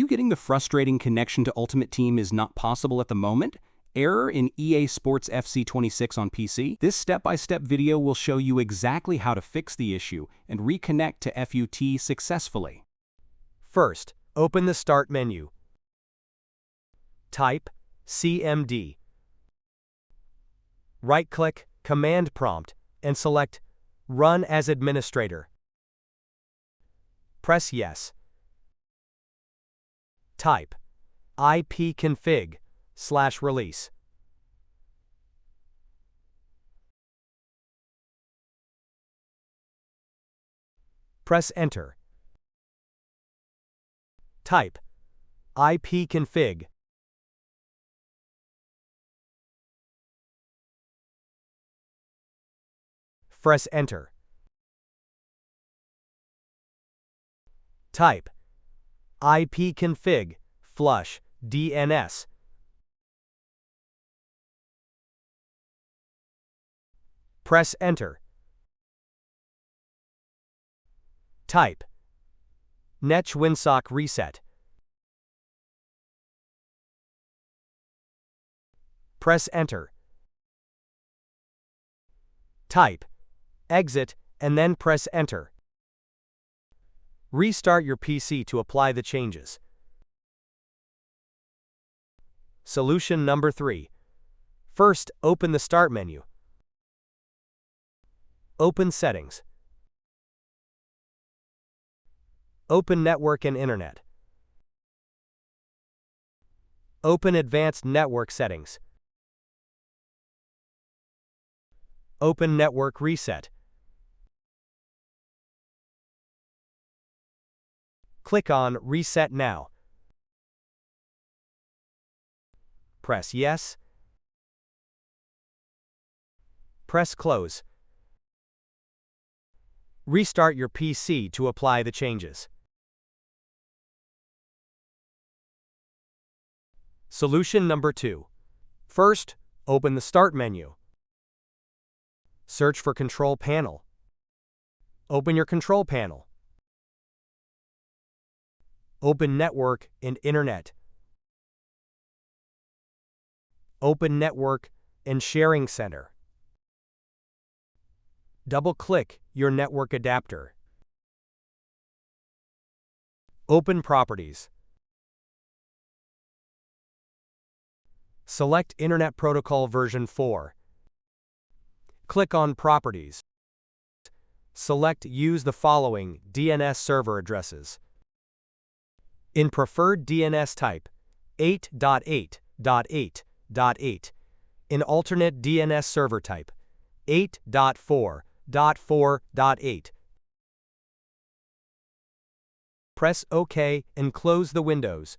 you getting the frustrating connection to Ultimate Team is not possible at the moment? Error in EA Sports FC 26 on PC? This step-by-step video will show you exactly how to fix the issue and reconnect to FUT successfully. First, open the Start menu. Type CMD. Right-click Command Prompt and select Run as Administrator. Press Yes. Type ipconfig/release. Press Enter. Type ipconfig. Press Enter. Type ipconfig flush DNS. Press Enter. Type netwinsock reset. Press Enter. Type exit and then press Enter. Restart your PC to apply the changes. Solution number 3. First, open the Start menu. Open Settings. Open Network and Internet. Open Advanced Network Settings. Open Network Reset. Click on Reset Now. Press Yes. Press Close. Restart your PC to apply the changes. Solution number 2. First, open the Start menu. Search for Control Panel. Open your Control Panel. Open Network and Internet. Open Network and Sharing Center. Double-click your network adapter. Open Properties. Select Internet Protocol version 4. Click on Properties. Select Use the following DNS server addresses. In preferred DNS type, 8.8.8.8. In alternate DNS server type, 8.4.4.8. Press OK and close the windows.